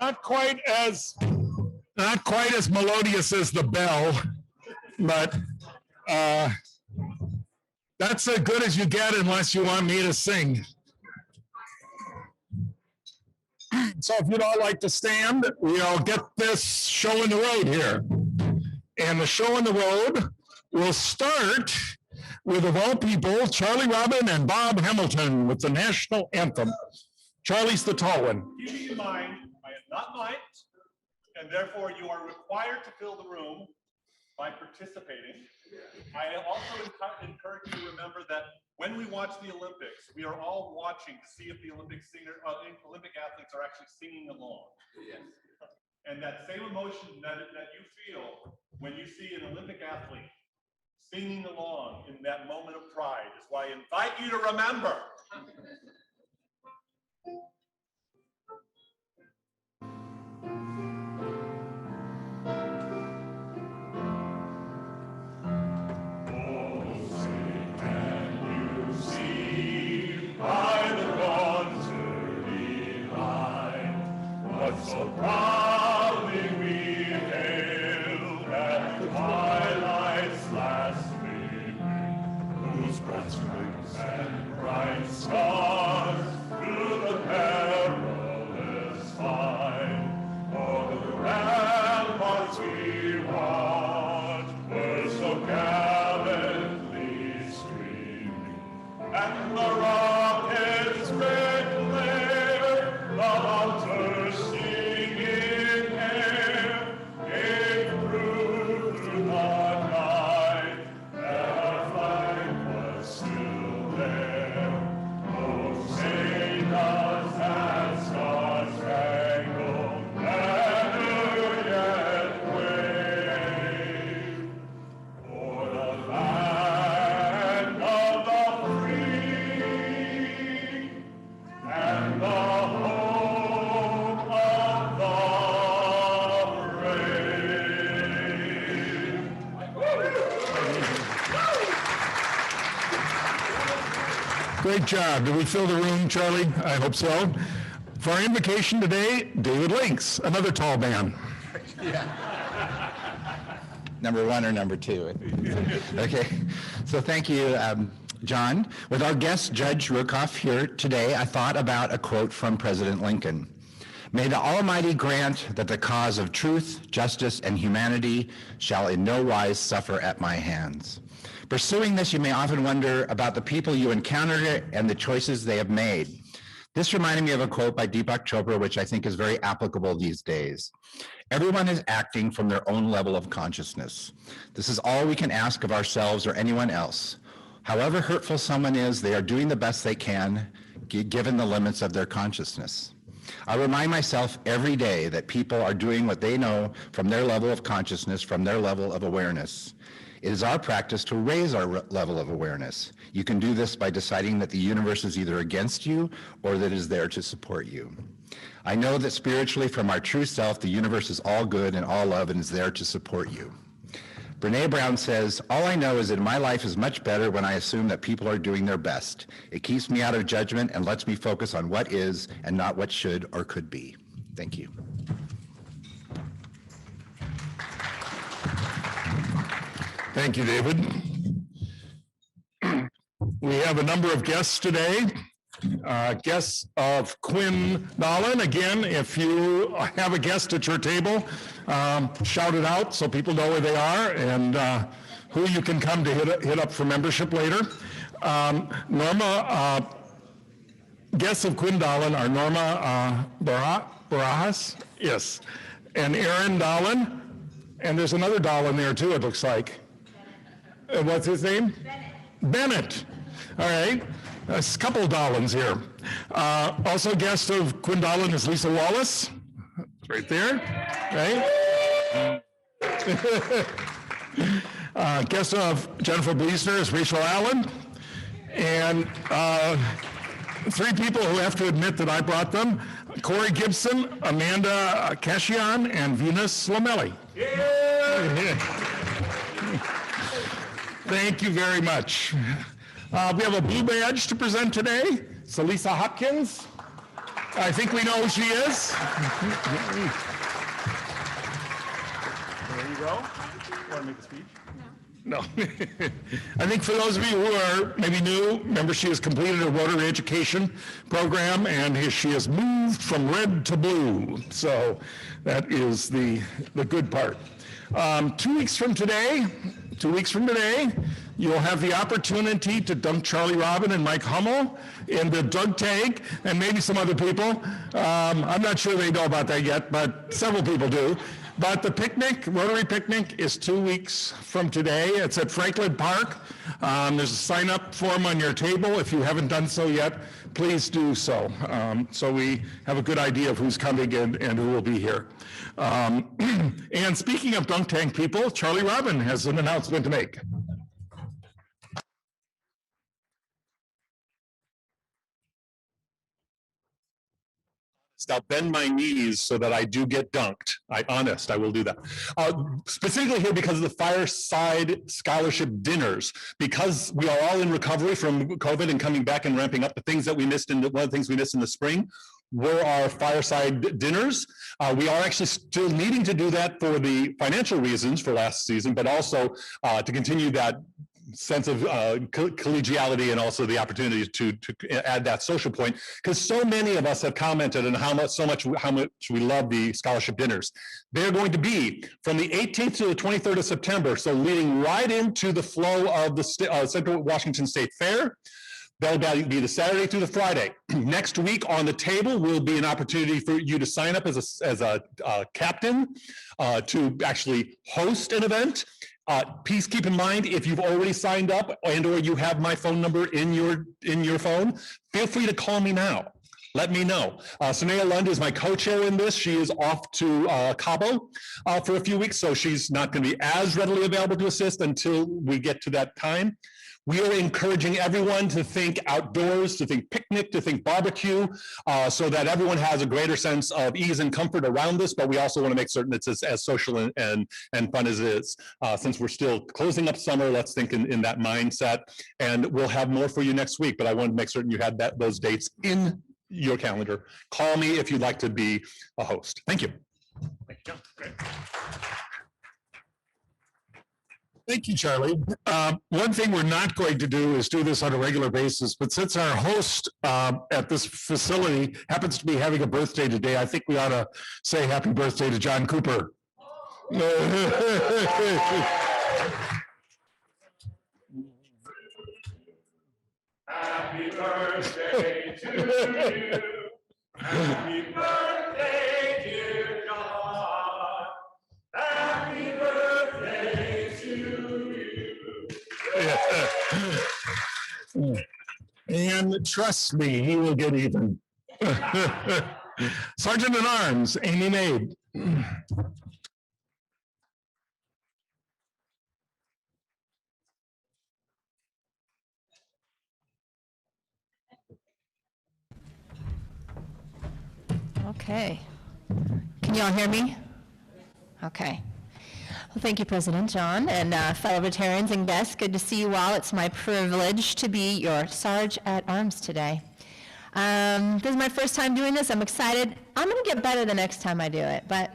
Not quite as melodious as the bell, but that's as good as you get unless you want me to sing. So if you'd all like to stand, we'll get this show on the road here. And the show on the road will start with, of all people, Charlie Robin and Bob Hamilton with the national anthem. Charlie's the tall one. Keep in mind, I am not mic'd, and therefore you are required to fill the room by participating. I also encourage you to remember that when we watch the Olympics, we are all watching to see if the Olympic athletes are actually singing along. Yes. And that same emotion that you feel when you see an Olympic athlete singing along in that moment of pride is why I invite you to remember. So proudly we hailed at the twilight's last gleaming, whose broad stripes and bright stars through the perilous fight, o'er the ramparts we watched were so gallantly streaming, and the rockets' red glare, the hunters Great job. Did we fill the room, Charlie? I hope so. For our invocation today, David Links, another tall man. Yeah. Number one or number two? Okay. So thank you, John. With our guest, Judge Ruthkauf, here today, I thought about a quote from President Lincoln. May the Almighty grant that the cause of truth, justice, and humanity shall in no wise suffer at my hands. Pursuing this, you may often wonder about the people you encounter and the choices they have made. This reminded me of a quote by Deepak Chopra, which I think is very applicable these days. Everyone is acting from their own level of consciousness. This is all we can ask of ourselves or anyone else. However hurtful someone is, they are doing the best they can, given the limits of their consciousness. I remind myself every day that people are doing what they know from their level of consciousness, from their level of awareness. It is our practice to raise our level of awareness. You can do this by deciding that the universe is either against you or that it is there to support you. I know that spiritually, from our true self, the universe is all good and all love and is there to support you. Brene Brown says, all I know is that my life is much better when I assume that people are doing their best. It keeps me out of judgment and lets me focus on what is and not what should or could be. Thank you. Thank you, David. We have a number of guests today. Guests of Quinn Nolan. Again, if you have a guest at your table, shout it out so people know where they are and who you can come to hit up for membership later. Guests of Quinn Dolan are Norma Barajas, yes, and Aaron Dolan, and there's another Dolan there too, it looks like. What's his name? Bennett. All right. There's a couple of Dolans here. Also, guest of Quinn Dolan is Lisa Wallace. Right there. Right? Guest of Jennifer Bleasner is Rachel Allen. And three people who have to admit that I brought them: Corey Gibson, Amanda Cashion, and Venus Lamelli. Yeah. Thank you very much. We have a blue badge to present today. It's Elisa Hopkins. I think we know who she is. There you go. Want to make a speech? No. I think for those of you who are maybe new, remember she has completed a Rotary education program and she has moved from red to blue. So that is the good part. 2 weeks from today, you'll have the opportunity to dunk Charlie Robin and Mike Hummel in the dunk tank, and maybe some other people. I'm not sure they know about that yet, but several people do. But the picnic, Rotary picnic, is 2 weeks from today. It's at Franklin Park. There's a sign-up form on your table. If you haven't done so yet, please do so. So we have a good idea of who's coming and who will be here. And speaking of dunk tank people, Charlie Robin has an announcement to make. I'll bend my knees so that I do get dunked. I will do that. Specifically here because of the Fireside Scholarship dinners, because we are all in recovery from COVID and coming back and ramping up the things that we missed one of the things we missed in the spring were our fireside dinners. We are actually still needing to do that for the financial reasons for last season, but also to continue that sense of collegiality and also the opportunity to add that social point, because so many of us have commented on how much we love the scholarship dinners. They're going to be from the 18th to the 23rd of September, so leading right into the flow of the Central Washington State Fair. That'll be the Saturday through the Friday. Next week on the table will be an opportunity for you to sign up as a captain to actually host an event. Please keep in mind, if you've already signed up and or you have my phone number in your phone, feel free to call me now. Let me know. Sunea Lund is my co-chair in this. She is off to Cabo for a few weeks, so she's not going to be as readily available to assist until we get to that time. We are encouraging everyone to think outdoors, to think picnic, to think barbecue, so that everyone has a greater sense of ease and comfort around this, but we also want to make certain it's as social and fun as it is. Since we're still closing up summer, let's think in that mindset, and we'll have more for you next week, but I wanted to make certain you had those dates in your calendar. Call me if you'd like to be a host. Thank you. Thank you. Great. Thank you, Charlie. One thing we're not going to do is do this on a regular basis, but since our host at this facility happens to be having a birthday today, I think we ought to say happy birthday to John Cooper. Happy birthday to you. Happy birthday, dear John. Happy birthday to you. And trust me, he will get even. Sergeant at Arms, Amy Mabe. Okay. Can you all hear me? Okay. Well, thank you, President John, and fellow Rotarians and guests. Good to see you all. It's my privilege to be your Sarge at Arms today. This is my first time doing this. I'm excited. I'm going to get better the next time I do it, but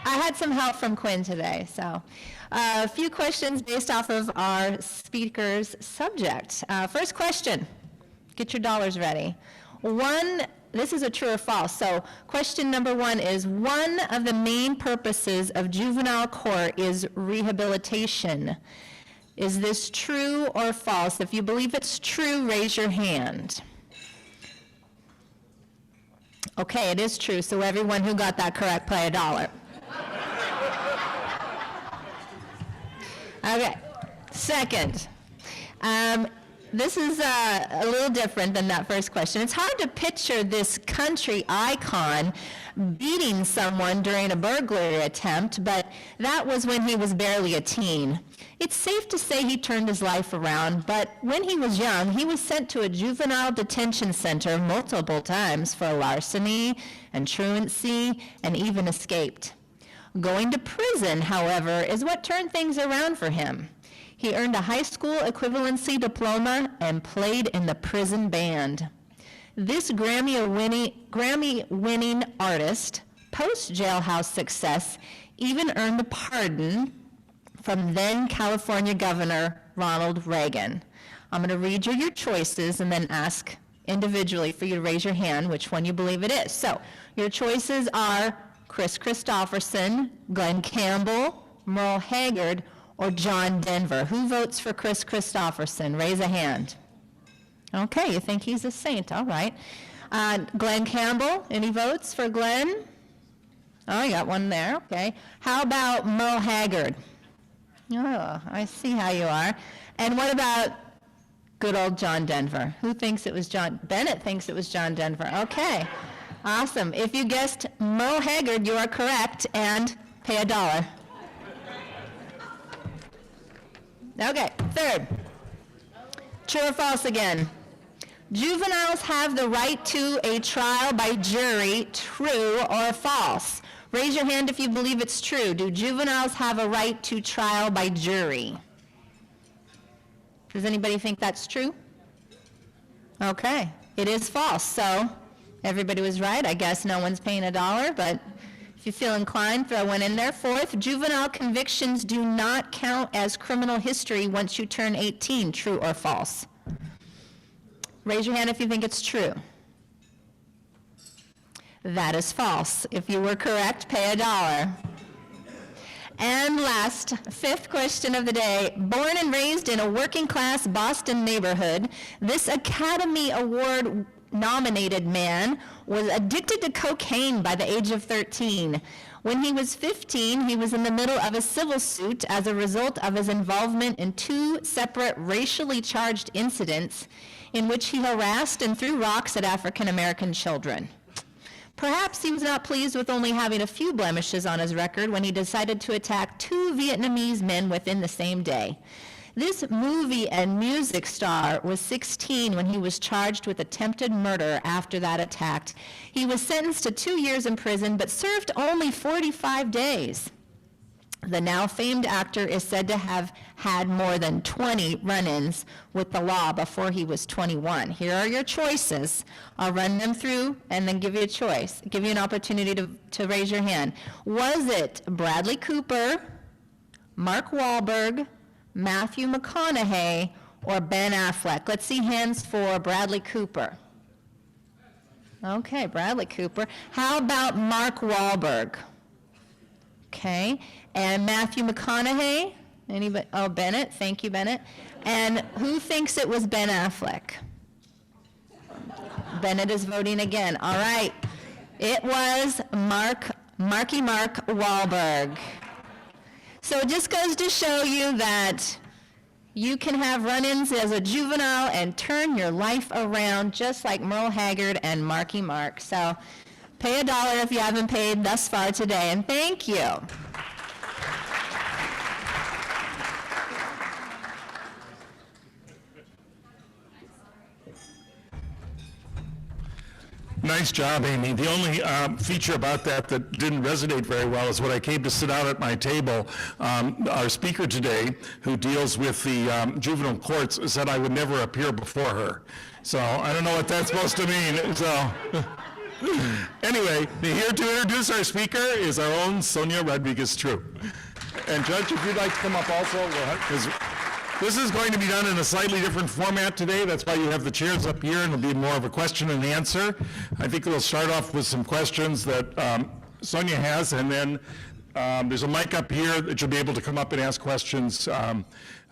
I had some help from Quinn today. So a few questions based off of our speaker's subject. First question. Get your dollars ready. This is a true or false. So question number 1 is, one of the main purposes of juvenile court is rehabilitation. Is this true or false? If you believe it's true, raise your hand. Okay, it is true. So everyone who got that correct, play $1. Okay, second. This is a little different than that first question. It's hard to picture this country icon beating someone during a burglary attempt, but that was when he was barely a teen. It's safe to say he turned his life around, but when he was young, he was sent to a juvenile detention center multiple times for larceny and truancy, and even escaped. Going to prison, however, is what turned things around for him. He earned a high school equivalency diploma and played in the prison band. This Grammy-winning artist, post-jailhouse success, even earned a pardon from then California Governor Ronald Reagan. I'm going to read you your choices and then ask individually for you to raise your hand which one you believe it is. So your choices are Chris Christopherson, Glenn Campbell, Merle Haggard, or John Denver. Who votes for Chris Christopherson? Raise a hand. Okay, you think he's a saint, all right. Glenn Campbell, any votes for Glenn? Oh, I got one there, okay. How about Merle Haggard? Oh, I see how you are. And what about good old John Denver? Who thinks it was John? Bennett thinks it was John Denver. Okay, awesome. If you guessed Merle Haggard, you are correct, and pay $1. Okay, third. True or false again? Juveniles have the right to a trial by jury, true or false? Raise your hand if you believe it's true. Do juveniles have a right to trial by jury? Does anybody think that's true? Okay, it is false. So everybody was right. I guess no one's paying $1, but if you feel inclined, throw one in there. Fourth, juvenile convictions do not count as criminal history once you turn 18. True or false? Raise your hand if you think it's true. That is false. If you were correct, pay $1. And last, fifth question of the day. Born and raised in a working-class Boston neighborhood, this Academy Award-nominated man was addicted to cocaine by the age of 13. When he was 15, he was in the middle of a civil suit as a result of his involvement in 2 separate racially charged incidents in which he harassed and threw rocks at African-American children. Perhaps he was not pleased with only having a few blemishes on his record when he decided to attack 2 Vietnamese men within the same day. This movie and music star was 16 when he was charged with attempted murder after that attack. He was sentenced to 2 years in prison, but served only 45 days. The now famed actor is said to have had more than 20 run-ins with the law before he was 21. Here are your choices. I'll run them through and then give you a choice, give you an opportunity to raise your hand. Was it Bradley Cooper, Mark Wahlberg, Matthew McConaughey, or Ben Affleck? Let's see hands for Bradley Cooper. Okay, Bradley Cooper. How about Mark Wahlberg? Okay, and Matthew McConaughey? Anybody? Oh, Bennett. Thank you, Bennett. And who thinks it was Ben Affleck? Bennett is voting again. All right. It was Marky Mark Wahlberg. So it just goes to show you that you can have run-ins as a juvenile and turn your life around just like Merle Haggard and Marky Mark. So pay $1 if you haven't paid thus far today, and thank you. Nice job, Amy. The only feature about that didn't resonate very well is when I came to sit down at my table, our speaker today, who deals with the juvenile courts, said I would never appear before her. So I don't know what that's supposed to mean. So anyway, here to introduce our speaker is our own Sonia Rodriguez-True. And Judge, if you'd like to come up also, because this is going to be done in a slightly different format today. That's why you have the chairs up here, and it'll be more of a question and answer. I think we'll start off with some questions that Sonia has, and then there's a mic up here that you'll be able to come up and ask questions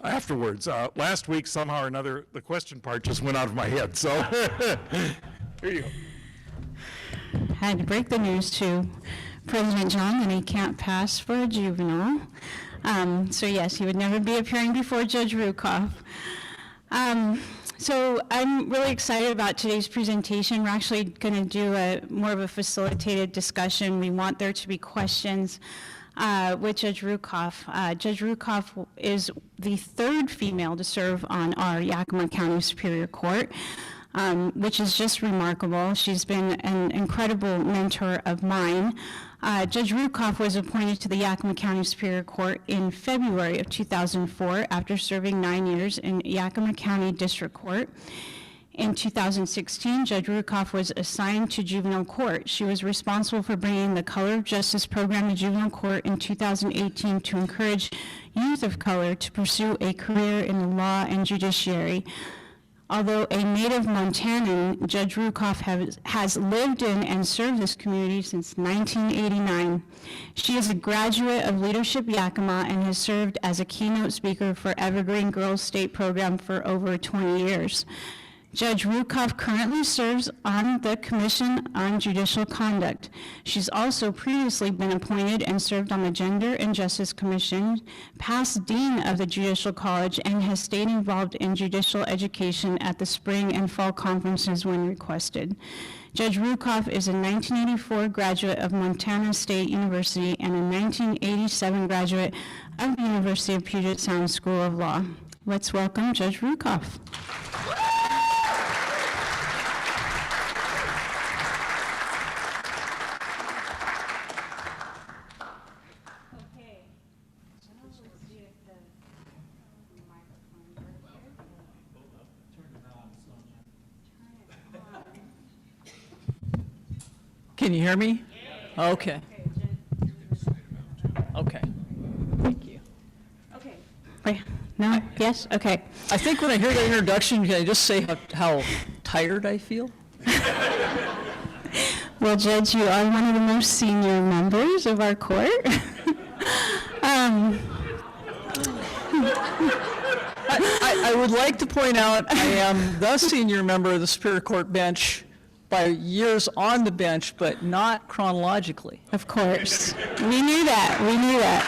afterwards. Last week, somehow or another, the question part just went out of my head. So here you go. I had to break the news to President John that he can't pass for a juvenile. So yes, he would never be appearing before Judge Ruthkauf. So I'm really excited about today's presentation. We're actually going to do more of a facilitated discussion. We want there to be questions with Judge Ruthkauf. Judge Ruthkauf is the 3rd female to serve on our Yakima County Superior Court, which is just remarkable. She's been an incredible mentor of mine. Judge Ruthkauf was appointed to the Yakima County Superior Court in February of 2004 after serving 9 years in Yakima County District Court. In 2016, Judge Rukauf was assigned to juvenile court. She was responsible for bringing the Color of Justice program to juvenile court in 2018 to encourage youth of color to pursue a career in the law and judiciary. Although a native Montanan, Judge Rukauf has lived in and served this community since 1989. She is a graduate of Leadership Yakima and has served as a keynote speaker for Evergreen Girls State Program for over 20 years. Judge Rukauf currently serves on the Commission on Judicial Conduct. She's also previously been appointed and served on the Gender and Justice Commission, past Dean of the Judicial College, and has stayed involved in judicial education at the spring and fall conferences when requested. Judge Rukauf is a 1984 graduate of Montana State University and a 1987 graduate of the University of Puget Sound School of Law. Let's welcome Judge Rukauf. Can you hear me? Okay. Okay. Thank you. Okay. Wait, no? Yes? Okay. I think when I hear that introduction, can I just say how tired I feel? Well, Judge, you are one of the most senior members of our court. I would like to point out I am the senior member of the Superior Court bench by years on the bench, but not chronologically. Of course. We knew that. We knew that.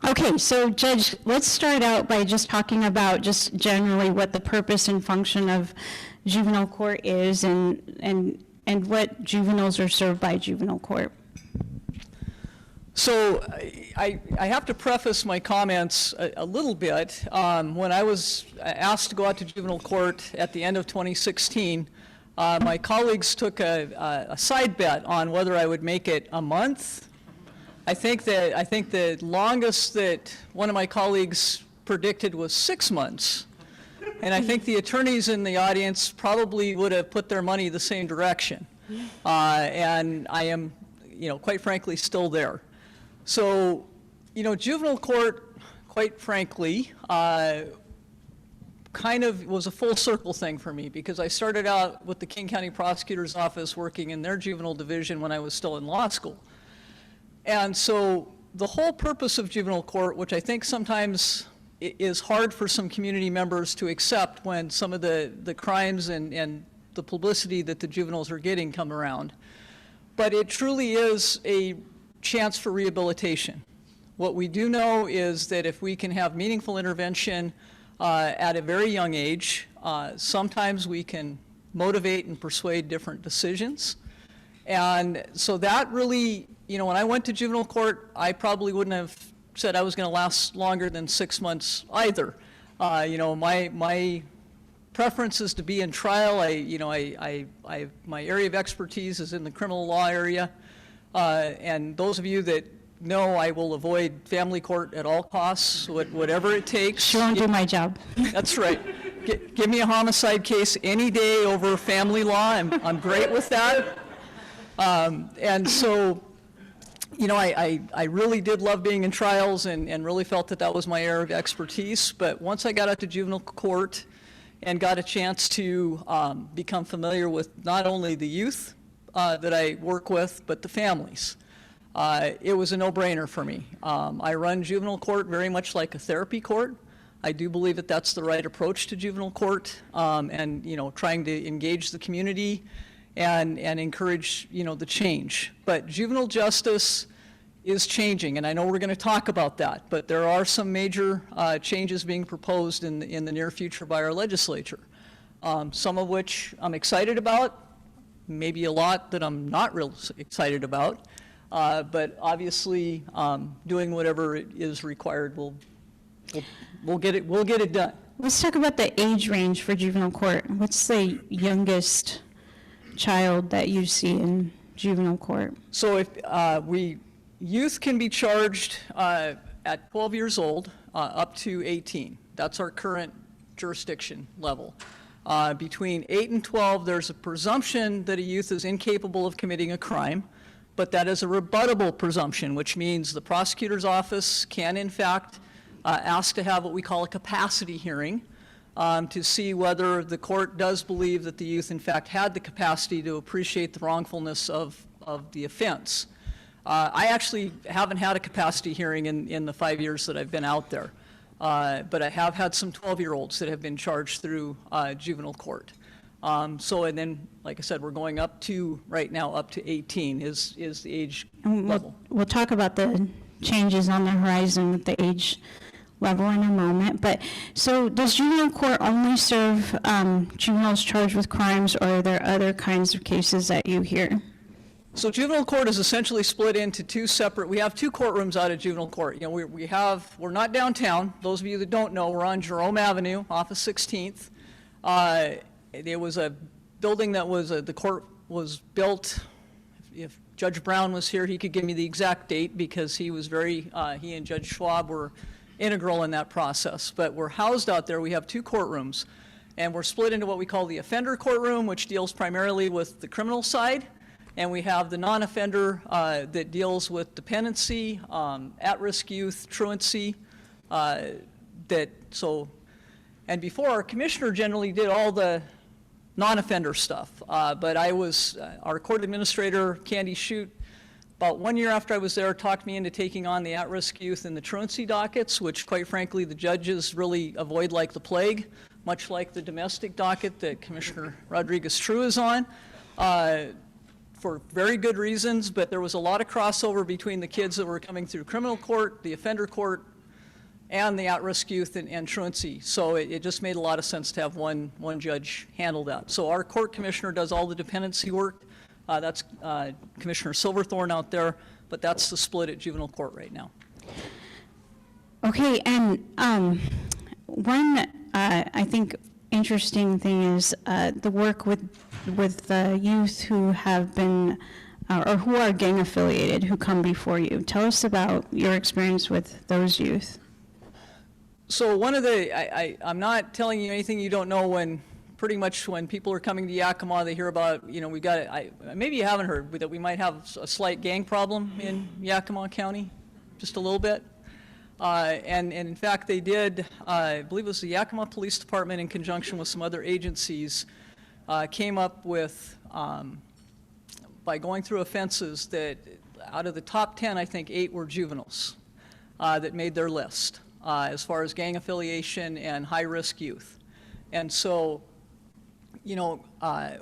Okay, so Judge, let's start out by just talking about just generally what the purpose and function of juvenile court is and what juveniles are served by juvenile court. So I have to preface my comments a little bit. When I was asked to go out to juvenile court at the end of 2016, my colleagues took a side bet on whether I would make it a month. I think the longest that one of my colleagues predicted was 6 months. And I think the attorneys in the audience probably would have put their money the same direction. And I am, quite frankly, still there. So, juvenile court, quite frankly, kind of was a full circle thing for me because I started out with the King County Prosecutor's Office working in their juvenile division when I was still in law school. And so the whole purpose of juvenile court, which I think sometimes is hard for some community members to accept when some of the crimes and the publicity that the juveniles are getting come around, but it truly is a chance for rehabilitation. What we do know is that if we can have meaningful intervention at a very young age, sometimes we can motivate and persuade different decisions. And so that really, when I went to juvenile court, I probably wouldn't have said I was going to last longer than 6 months either. My preference is to be in trial. My area of expertise is in the criminal law area. And those of you that know, I will avoid family court at all costs, whatever it takes. She won't do my job. That's right. Give me a homicide case any day over family law. I'm great with that. And so, I really did love being in trials and really felt that was my area of expertise. But once I got out to juvenile court and got a chance to become familiar with not only the youth that I work with, but the families. It was a no-brainer for me. I run juvenile court very much like a therapy court. I do believe that that's the right approach to juvenile court, and trying to engage the community and encourage the change. But juvenile justice is changing, and I know we're going to talk about that. But there are some major changes being proposed in the near future by our legislature. Some of which I'm excited about. Maybe a lot that I'm not real excited about, but obviously doing whatever is required we'll get it done. Let's talk about the age range for juvenile court. What's the youngest child that you see in juvenile court? So if youth can be charged at 12 years old up to 18. That's our current jurisdiction level. Between 8 and 12, there's a presumption that a youth is incapable of committing a crime, but that is a rebuttable presumption, which means the prosecutor's office can, in fact, ask to have what we call a capacity hearing to see whether the court does believe that the youth, in fact, had the capacity to appreciate the wrongfulness of the offense. I actually haven't had a capacity hearing in the 5 years that I've been out there. But I have had some 12-year-olds that have been charged through juvenile court. And then, like I said, we're going up to, right now, up to 18 is the age level. We'll talk about the changes on the horizon with the age level in a moment. But so does juvenile court only serve juveniles charged with crimes, or are there other kinds of cases that you hear? So juvenile court is essentially split into two separate, we have two courtrooms out of juvenile court. You know, we're not downtown. Those of you that don't know, we're on Jerome Avenue off of 16th. There was a building that was, the court was built, if Judge Brown was here, he could give me the exact date because he was he and Judge Schwab were integral in that process. But we're housed out there. We have two courtrooms, and we're split into what we call the offender courtroom, which deals primarily with the criminal side. And we have the non-offender that deals with dependency, at-risk youth, truancy. And before, our commissioner generally did all the non-offender stuff. But I was, our court administrator, Candy Shute, about 1 year after I was there, talked me into taking on the at-risk youth and the truancy dockets, which quite frankly the judges really avoid like the plague, much like the domestic docket that Commissioner Rodriguez-True is on. For very good reasons, but there was a lot of crossover between the kids that were coming through criminal court, the offender court, and the at-risk youth and truancy. So it just made a lot of sense to have one judge handle that. So our court commissioner does all the dependency work. That's Commissioner Silverthorne out there, but that's the split at juvenile court right now. Okay, and one, I think, interesting thing is the work with the youth who have been, or who are gang affiliated, who come before you. Tell us about your experience with those youth. So one of the, I'm not telling you anything you don't know when, pretty much when people are coming to Yakima, they hear about, you know, we got, maybe you haven't heard, that we might have a slight gang problem in Yakima County, just a little bit. And in fact, they did, I believe it was the Yakima Police Department in conjunction with some other agencies, came up with, by going through offenses, that out of the top 10, I think 8 were juveniles that made their list as far as gang affiliation and high-risk youth. And so, you know,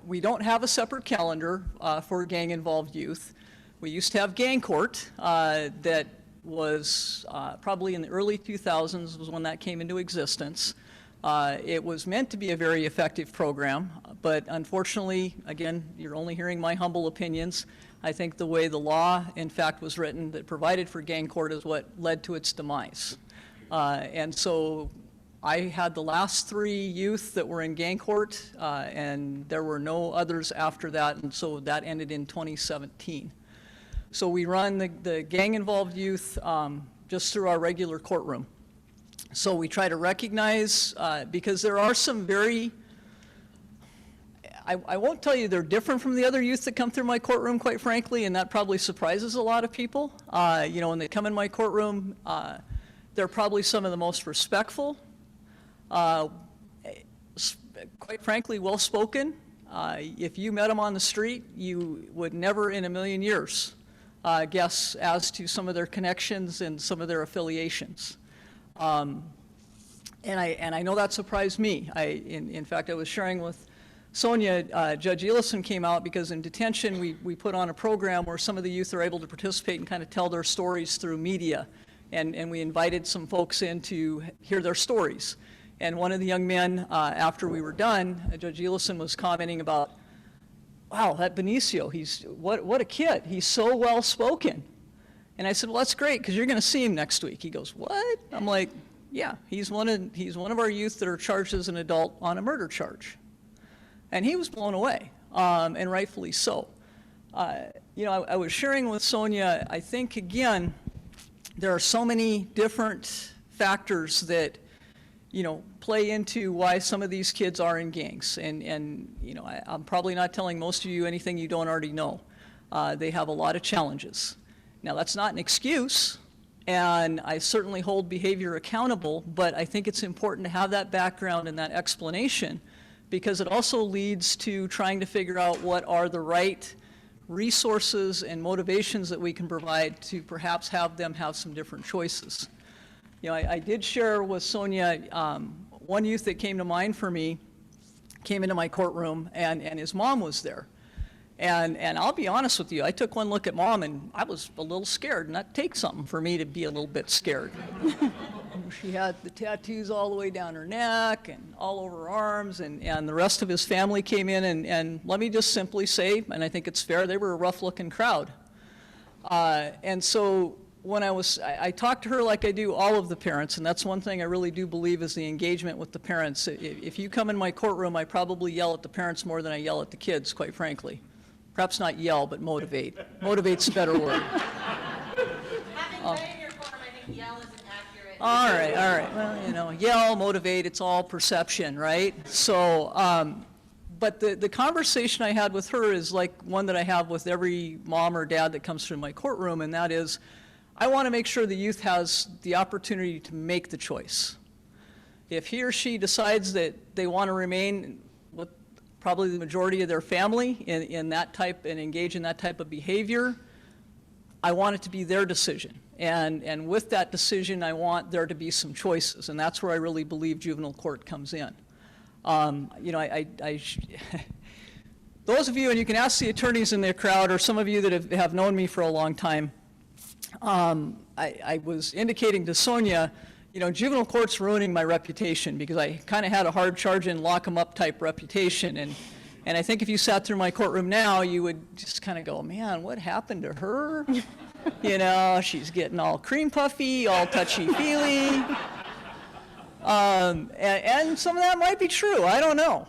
we don't have a separate calendar for gang-involved youth. We used to have gang court that was probably in the early 2000s was when that came into existence. It was meant to be a very effective program, but unfortunately, again, you're only hearing my humble opinions. I think the way the law, in fact, was written that provided for gang court is what led to its demise. And so I had the last 3 youth that were in gang court, and there were no others after that, and so that ended in 2017. So we run the gang-involved youth just through our regular courtroom. So we try to recognize, because there are some very, I won't tell you they're different from the other youth that come through my courtroom, quite frankly, and that probably surprises a lot of people. You know, when they come in my courtroom, they're probably some of the most respectful, quite frankly, well-spoken. If you met them on the street, you would never in a million years guess as to some of their connections and some of their affiliations. And I know that surprised me. In fact, I was sharing with Sonia, Judge Ellison came out because in detention we put on a program where some of the youth are able to participate and kind of tell their stories through media. And we invited some folks in to hear their stories. And one of the young men, after we were done, Judge Ellison was commenting about, wow, that Benicio, what a kid. He's so well-spoken. And I said, well, that's great, because you're going to see him next week. He goes, what? I'm like, yeah, he's one of our youth that are charged as an adult on a murder charge. And he was blown away, and rightfully so. You know, I was sharing with Sonia, I think, again, there are so many different factors that play into why some of these kids are in gangs. And I'm probably not telling most of you anything you don't already know. They have a lot of challenges. Now, that's not an excuse, and I certainly hold behavior accountable, but I think it's important to have that background and that explanation, because it also leads to trying to figure out what are the right resources and motivations that we can provide to perhaps have them have some different choices. I did share with Sonia, one youth that came to mind for me came into my courtroom, and his mom was there. And I'll be honest with you, I took one look at Mom and I was a little scared, and that takes something for me to be a little bit scared. She had the tattoos all the way down her neck and all over her arms, and the rest of his family came in, and let me just simply say, and I think it's fair, they were a rough-looking crowd. And so when I talked to her like I do all of the parents, and that's one thing I really do believe is the engagement with the parents. If you come in my courtroom, I probably yell at the parents more than I yell at the kids, quite frankly. Perhaps not yell, but motivate. Motivate's a better word. Having been in your courtroom, I think yell isn't accurate. All right. Well, yell, motivate, it's all perception, right? So, but the conversation I had with her is like one that I have with every mom or dad that comes through my courtroom, and that is, I want to make sure the youth has the opportunity to make the choice. If he or she decides that they want to remain with probably the majority of their family in that type and engage in that type of behavior, I want it to be their decision. And with that decision, I want there to be some choices, and that's where I really believe juvenile court comes in. Those of you, and you can ask the attorneys in the crowd, or some of you that have known me for a long time, I was indicating to Sonia, juvenile court's ruining my reputation, because I kind of had a hard charge in, lock 'em up type reputation. And I think if you sat through my courtroom now, you would just kind of go, man, what happened to her? She's getting all cream puffy, all touchy-feely. And some of that might be true, I don't know.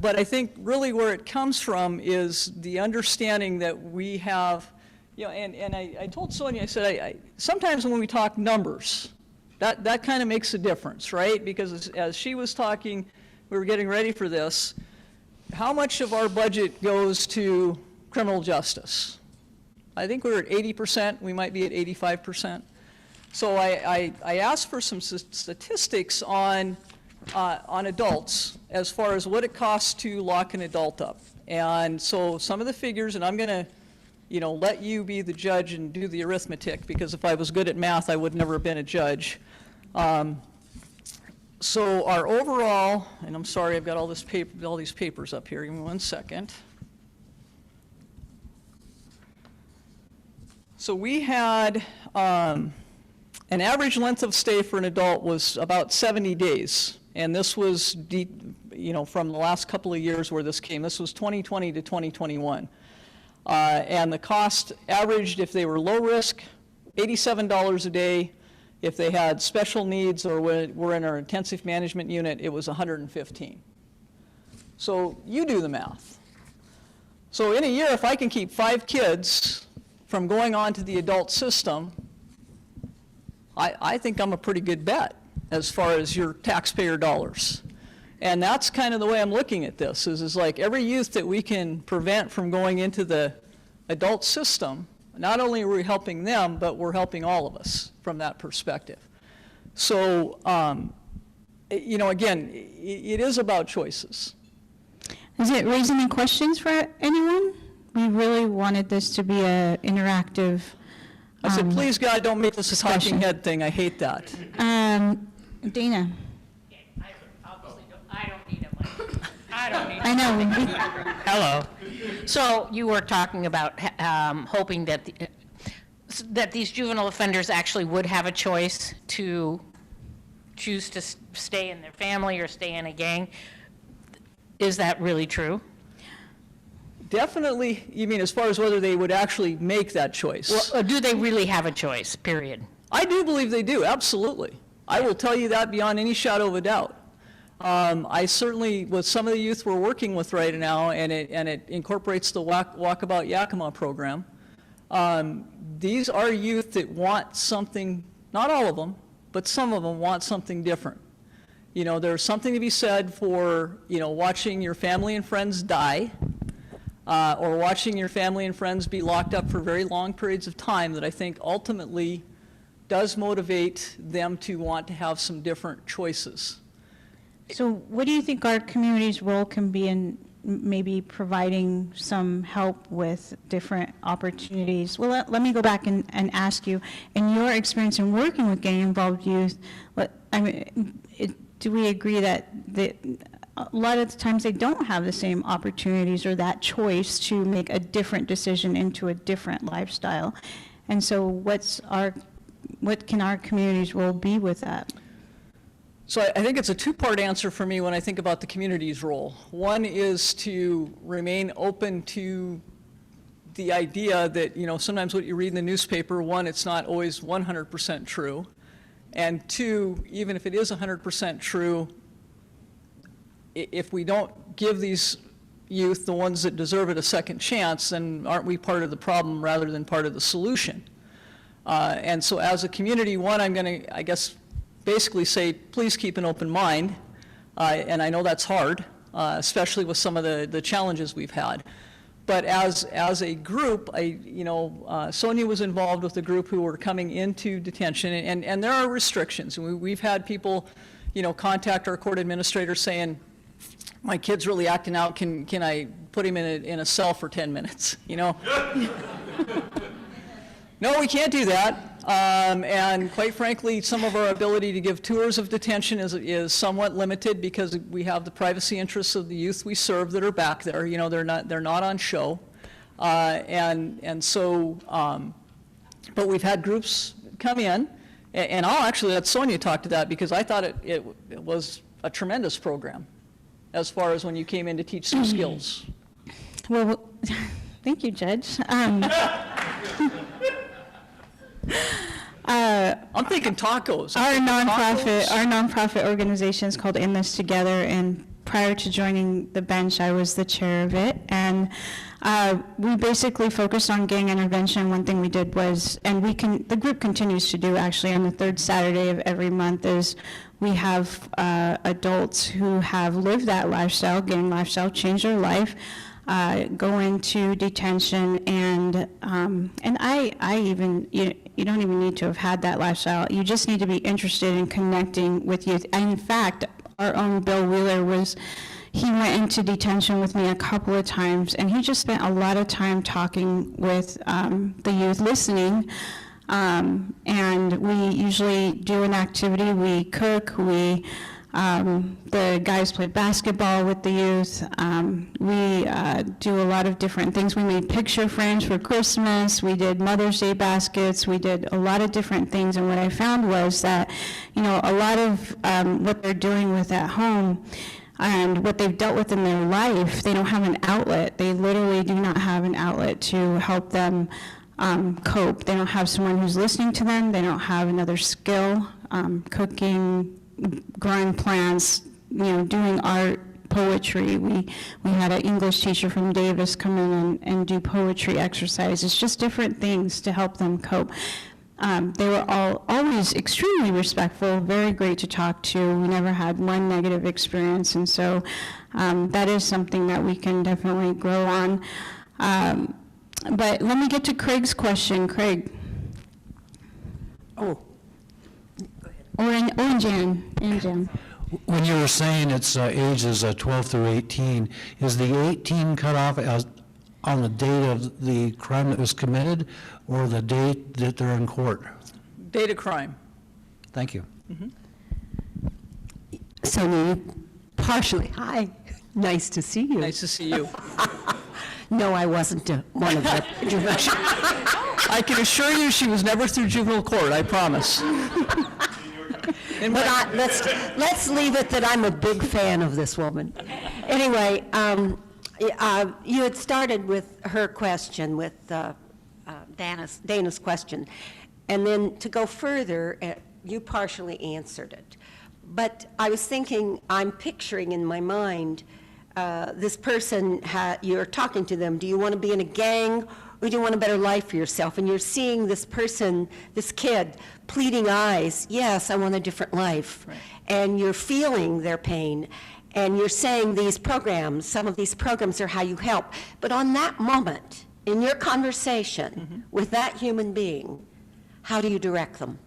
But I think really where it comes from is the understanding that we have, and I told Sonia, I said, sometimes when we talk numbers, that kind of makes a difference, right? Because as she was talking, we were getting ready for this, how much of our budget goes to criminal justice? I think we're at 80%, we might be at 85%. So I asked for some statistics on adults as far as what it costs to lock an adult up. And so some of the figures, and I'm going to let you be the judge and do the arithmetic, because if I was good at math, I would never have been a judge. So our overall, and I'm sorry, I've got all these papers up here. Give me 1 second. So we had an average length of stay for an adult was about 70 days, and this was from the last couple of years where this came. This was 2020 to 2021. And the cost averaged, if they were low risk, $87 a day. If they had special needs or were in our intensive management unit, it was $115. So you do the math. So in a year, if I can keep 5 kids from going on to the adult system, I think I'm a pretty good bet as far as your taxpayer dollars. And that's kind of the way I'm looking at this, is like every youth that we can prevent from going into the adult system, not only are we helping them, but we're helping all of us from that perspective. So, again, it is about choices. Is it raising any questions for anyone? We really wanted this to be an interactive. I said, please, God, don't make this a talking head thing. I hate that. Dana. I don't need a mic. I don't need a mic. I know. Hello. So you were talking about hoping that that these juvenile offenders actually would have a choice to choose to stay in their family or stay in a gang. Is that really true? Definitely, you mean as far as whether they would actually make that choice? Well, do they really have a choice, period? I do believe they do, absolutely. I will tell you that beyond any shadow of a doubt. I certainly, with some of the youth we're working with right now, and it incorporates the Walkabout Yakima program, these are youth that want something, not all of them, but some of them want something different. You know, there's something to be said for, you know, watching your family and friends die, or watching your family and friends be locked up for very long periods of time that I think ultimately does motivate them to want to have some different choices. So what do you think our community's role can be in maybe providing some help with different opportunities? Well, let me go back and ask you, in your experience in working with gang-involved youth, do we agree that a lot of the times they don't have the same opportunities or that choice to make a different decision into a different lifestyle? And so what can our community's role be with that? So I think it's a two-part answer for me when I think about the community's role. One is to remain open to the idea that, you know, sometimes what you read in the newspaper, one, it's not always 100% true. And two, even if it is 100% true, if we don't give these youth, the ones that deserve it, a second chance, then aren't we part of the problem rather than part of the solution? And so as a community, one, I'm going to, I guess, basically say, please keep an open mind. And I know that's hard, especially with some of the challenges we've had. But as a group, Sonia was involved with a group who were coming into detention, and there are restrictions. We've had people, you know, contact our court administrator saying, my kid's really acting out, can I put him in a cell for 10 minutes, you know? No, we can't do that. And quite frankly, some of our ability to give tours of detention is somewhat limited because we have the privacy interests of the youth we serve that are back there. You know, they're not on show. And so, but we've had groups come in, and I'll actually let Sonia talk to that because I thought it was a tremendous program as far as when you came in to teach some skills. Well, thank you, Judge. I'm thinking tacos. Our nonprofit organization is called In This Together, and prior to joining the bench, I was the chair of it. And we basically focused on gang intervention. One thing we did was, and the group continues to do actually on the third Saturday of every month, is we have adults who have lived that lifestyle, gang lifestyle, change their life, go into detention, and I even, you don't even need to have had that lifestyle. You just need to be interested in connecting with youth. And in fact, our own Bill Wheeler he went into detention with me a couple of times, and he just spent a lot of time talking with the youth, listening. And we usually do an activity. We cook, the guys play basketball with the youth. We do a lot of different things. We made picture frames for Christmas. We did Mother's Day baskets. We did a lot of different things. And what I found was that, you know, a lot of what they're dealing with at home and what they've dealt with in their life, they don't have an outlet. They literally do not have an outlet to help them cope. They don't have someone who's listening to them. They don't have another skill, cooking, growing plants, you know, doing art, poetry. We had an English teacher from Davis come in and do poetry exercises, just different things to help them cope. They were always extremely respectful, very great to talk to. We never had one negative experience, and so that is something that we can definitely grow on. But let me get to Craig's question. Craig. Oh. Or Jan. When you were saying it's ages 12 through 18, is the 18 cutoff on the date of the crime that was committed or the date that they're in court? Date of crime. Thank you. Sonia, partially. Hi, nice to see you. Nice to see you. No, I wasn't one of the juvenile. I can assure you she was never through juvenile court, I promise. But let's leave it that I'm a big fan of this woman. Anyway, you had started with her question, with Dana's question, and then to go further, you partially answered it. But I was thinking, I'm picturing in my mind, this person, you're talking to them, do you want to be in a gang or do you want a better life for yourself? And you're seeing this person, this kid, pleading eyes, yes, I want a different life. Right. And you're feeling their pain, and you're saying these programs, some of these programs are how you help. But on that moment, in your conversation with that human being, how do you direct them?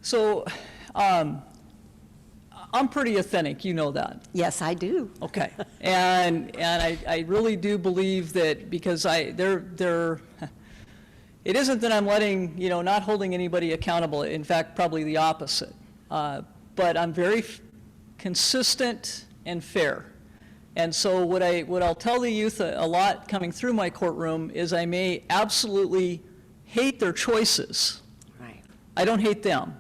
So, I'm pretty authentic, you know that. Yes, I do. Okay, and I really do believe that because it isn't that I'm letting, not holding anybody accountable. In fact, probably the opposite. But I'm very consistent and fair. And so what I'll tell the youth a lot coming through my courtroom is I may absolutely hate their choices. Right. I don't hate them.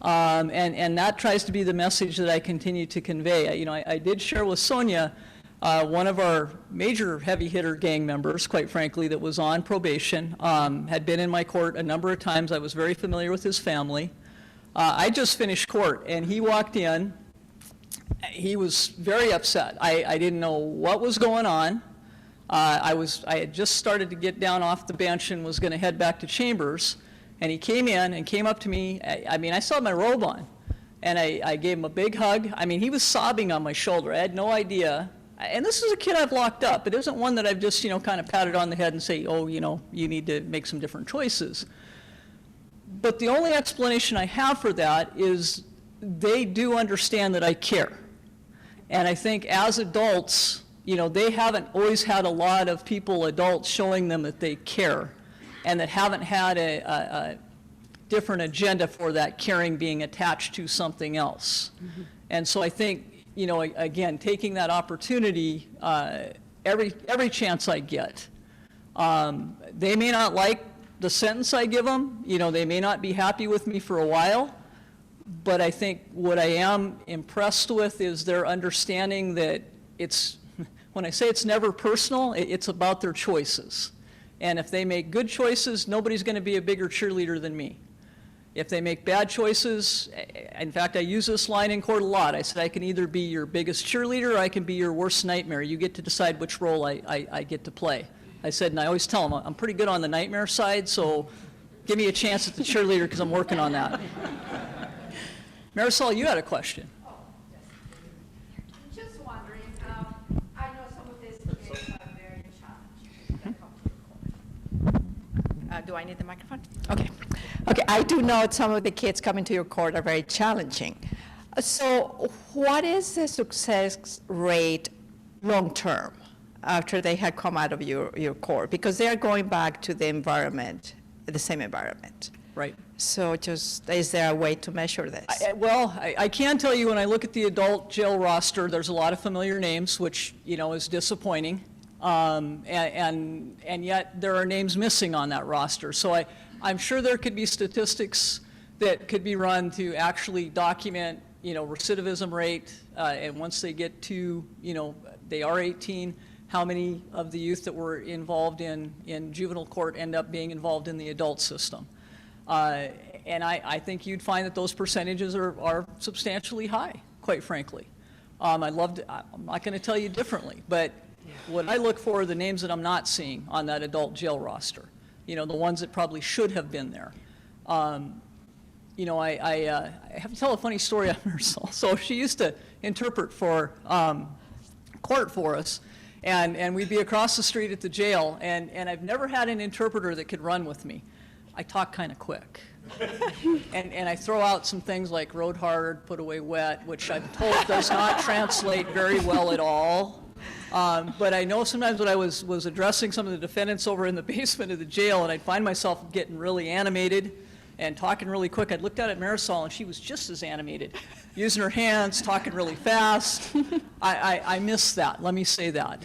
And that tries to be the message that I continue to convey. I did share with Sonia, one of our major heavy hitter gang members, quite frankly, that was on probation, had been in my court a number of times. I was very familiar with his family. I just finished court, and he walked in. He was very upset. I didn't know what was going on. I had just started to get down off the bench and was going to head back to chambers. And he came in and came up to me. I still had my robe on. And I gave him a big hug. He was sobbing on my shoulder. I had no idea. And this is a kid I've locked up. It isn't one that I've just, kind of patted on the head and say, oh, you need to make some different choices. But the only explanation I have for that is they do understand that I care. And I think as adults, they haven't always had a lot of adults showing them that they care, and that haven't had a different agenda for that caring being attached to something else. Mm-hmm. And so I think, again, taking that opportunity every chance I get. They may not like the sentence I give them. They may not be happy with me for a while. But I think what I am impressed with is their understanding that when I say it's never personal, it's about their choices. And if they make good choices, nobody's going to be a bigger cheerleader than me. If they make bad choices, in fact, I use this line in court a lot. I said, I can either be your biggest cheerleader or I can be your worst nightmare. You get to decide which role I get to play. I said, and I always tell them, I'm pretty good on the nightmare side, so give me a chance at the cheerleader because I'm working on that. Marisol, you had a question. Just wondering, I know some of these cases are very challenging. Do I need the microphone? Okay. Okay, I do know some of the kids coming to your court are very challenging. So what is the success rate long-term after they had come out of your court? Because they are going back to the environment, the same environment. Right. So is there a way to measure this? I can tell you when I look at the adult jail roster, there's a lot of familiar names, which, is disappointing. And yet there are names missing on that roster. So I'm sure there could be statistics that could be run to actually document, recidivism rate, and once they get to, they are 18, how many of the youth that were involved in juvenile court end up being involved in the adult system. And I think you'd find that those percentages are substantially high, quite frankly. I'm not going to tell you differently, but what I look for are the names that I'm not seeing on that adult jail roster, the ones that probably should have been there. I have to tell a funny story on Marisol. So she used to interpret for court for us, and we'd be across the street at the jail, and I've never had an interpreter that could run with me. I talk kind of quick. and I throw out some things like rode hard, put away wet, which I'm told does not translate very well at all. But I know sometimes when I was addressing some of the defendants over in the basement of the jail, and I'd find myself getting really animated and talking really quick, I'd looked out at Marisol, and she was just as animated, using her hands, talking really fast. I miss that, let me say that.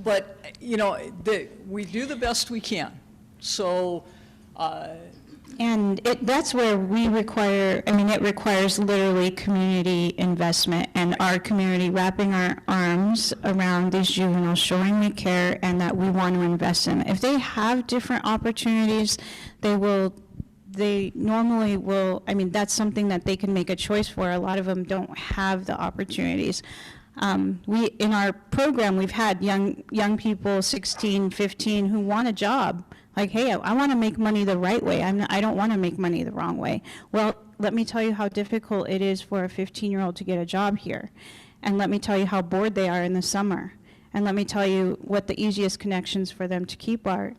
But, we do the best we can. So, And that's where we require, it requires literally community investment and our community wrapping our arms around these juveniles, showing we care and that we want to invest in them. If they have different opportunities, they normally will, that's something that they can make a choice for. A lot of them don't have the opportunities. In our program, we've had young people, 16, 15, who want a job. Like, hey, I want to make money the right way. I don't want to make money the wrong way. Well, let me tell you how difficult it is for a 15-year-old to get a job here. And let me tell you how bored they are in the summer. And let me tell you what the easiest connections for them to keep are.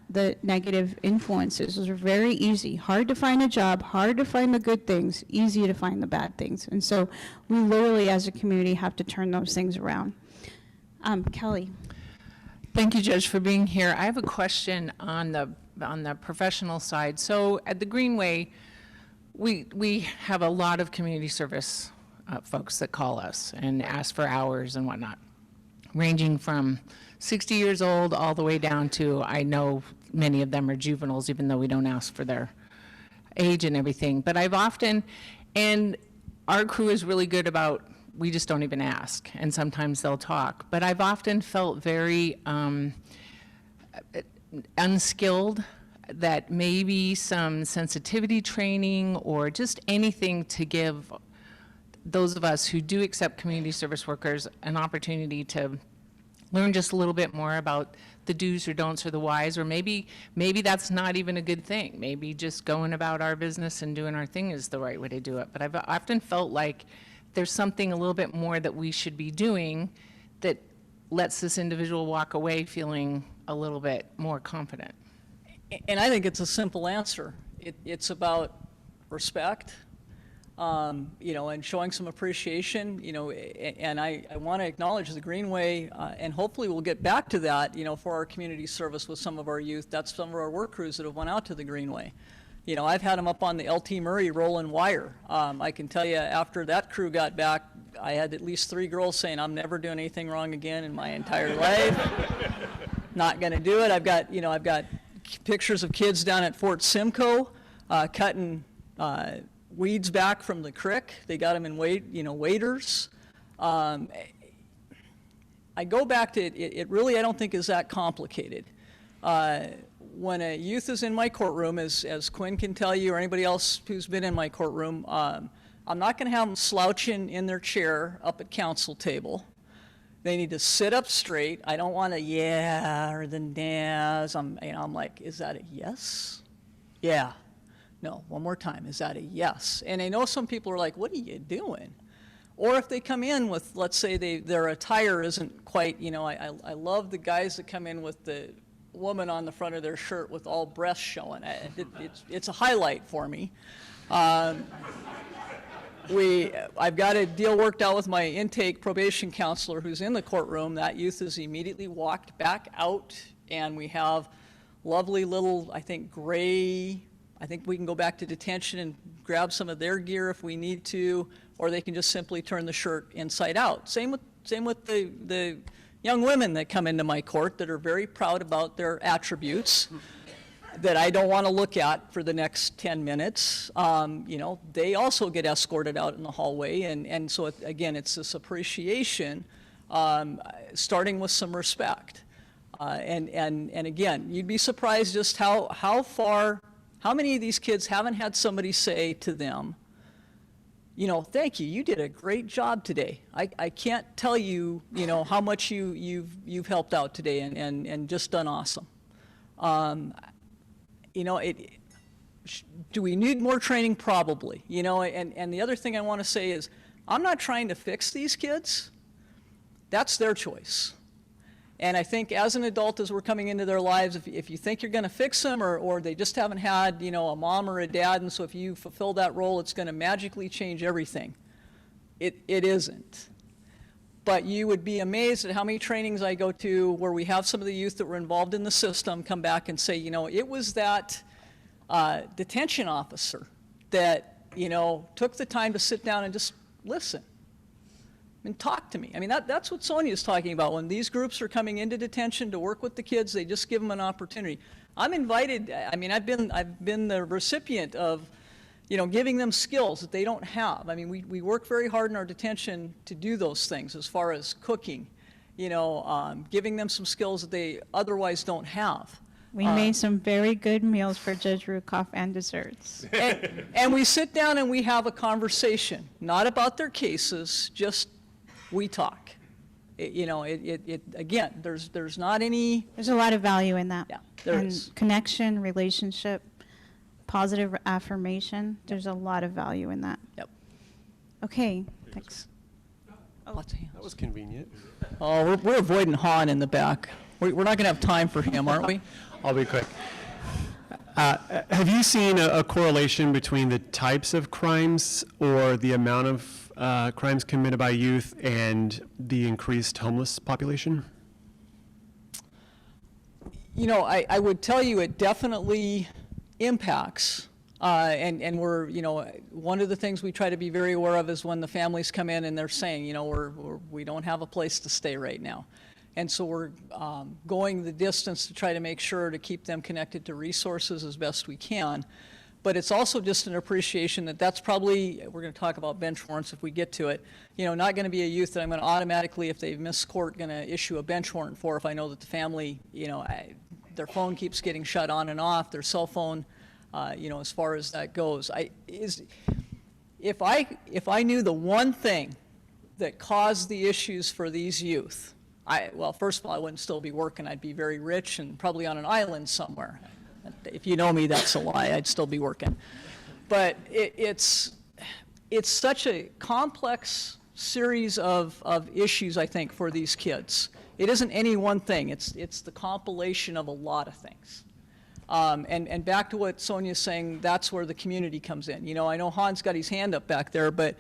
The negative influences. Those are very easy. Hard to find a job, hard to find the good things, easy to find the bad things. And so we literally, as a community, have to turn those things around. Kelly. Thank you, Judge, for being here. I have a question on the professional side. So at the Greenway, we have a lot of community service folks that call us and ask for hours and whatnot, ranging from 60 years old all the way down to, I know many of them are juveniles, even though we don't ask for their age and everything. But I've often, and our crew is really good about, we just don't even ask, and sometimes they'll talk. But I've often felt very unskilled, that maybe some sensitivity training or just anything to give those of us who do accept community service workers an opportunity to learn just a little bit more about the do's or don'ts or the whys, or maybe that's not even a good thing. Maybe just going about our business and doing our thing is the right way to do it. But I've often felt like there's something a little bit more that we should be doing that lets this individual walk away feeling a little bit more confident. And I think it's a simple answer. It's about respect, and showing some appreciation, and I want to acknowledge the Greenway, and hopefully we'll get back to that, for our community service with some of our youth. That's some of our work crews that have went out to the Greenway. I've had them up on the LT Murray rolling wire. I can tell you after that crew got back, I had at least 3 girls saying, I'm never doing anything wrong again in my entire life. Not going to do it. I've got pictures of kids down at Fort Simcoe cutting weeds back from the creek. They got them in waders. I go back to it really, I don't think is that complicated. When a youth is in my courtroom, as Quinn can tell you or anybody else who's been in my courtroom, I'm not going to have them slouching in their chair up at counsel table. They need to sit up straight. I don't want a yeah or the nahs. I'm like, is that a yes? Yeah. No, one more time. Is that a yes? And I know some people are like, what are you doing? Or if they come in with, let's say their attire isn't quite, I love the guys that come in with the woman on the front of their shirt with all breasts showing. It's a highlight for me. I've got a deal worked out with my intake probation counselor who's in the courtroom. That youth is immediately walked back out, and we have lovely little, I think, gray. I think we can go back to detention and grab some of their gear if we need to, or they can just simply turn the shirt inside out. Same with the young women that come into my court that are very proud about their attributes that I don't want to look at for the next 10 minutes. They also get escorted out in the hallway, and so again, it's this appreciation, starting with some respect. And again, you'd be surprised just how many of these kids haven't had somebody say to them, thank you, you did a great job today. I can't tell you, how much you've helped out today and just done awesome. Do we need more training? Probably. And the other thing I want to say is, I'm not trying to fix these kids. That's their choice. And I think as an adult, as we're coming into their lives, if you think you're going to fix them, or they just haven't had, a mom or a dad, and so if you fulfill that role, it's going to magically change everything. It isn't. But you would be amazed at how many trainings I go to where we have some of the youth that were involved in the system come back and say, it was that detention officer that, took the time to sit down and just listen and talk to me. I mean, that's what Sonia's talking about. When these groups are coming into detention to work with the kids, they just give them an opportunity. I'm invited, I've been the recipient of, giving them skills that they don't have. We work very hard in our detention to do those things as far as cooking, giving them some skills that they otherwise don't have. We made some very good meals for Judge Rukauf and desserts. And we sit down and we have a conversation, not about their cases, just we talk. Again, there's not any, There's a lot of value in that. Yeah, there And is. connection, relationship, positive affirmation. There's a lot of value in that. Yep. Okay, thanks. Lots of hands. That was convenient. Oh, we're avoiding Han in the back. We're not going to have time for him, aren't we? I'll be quick. Have you seen a correlation between the types of crimes or the amount of crimes committed by youth and the increased homeless population? I would tell you it definitely impacts. And we're, one of the things we try to be very aware of is when the families come in and they're saying, we don't have a place to stay right now. And so we're going the distance to try to make sure to keep them connected to resources as best we can. But it's also just an appreciation that that's probably, we're going to talk about bench warrants if we get to it, not going to be a youth that I'm going to automatically, if they've missed court, going to issue a bench warrant for if I know that the family, their phone keeps getting shut on and off, their cell phone, as far as that goes. If I knew the one thing that caused the issues for these youth, well, first of all, I wouldn't still be working. I'd be very rich and probably on an island somewhere. If you know me, that's a lie. I'd still be working. But it's such a complex series of issues, I think, for these kids. It isn't any one thing. It's the compilation of a lot of things. And back to what Sonia's saying, that's where the community comes in. I know Han's got his hand up back there, but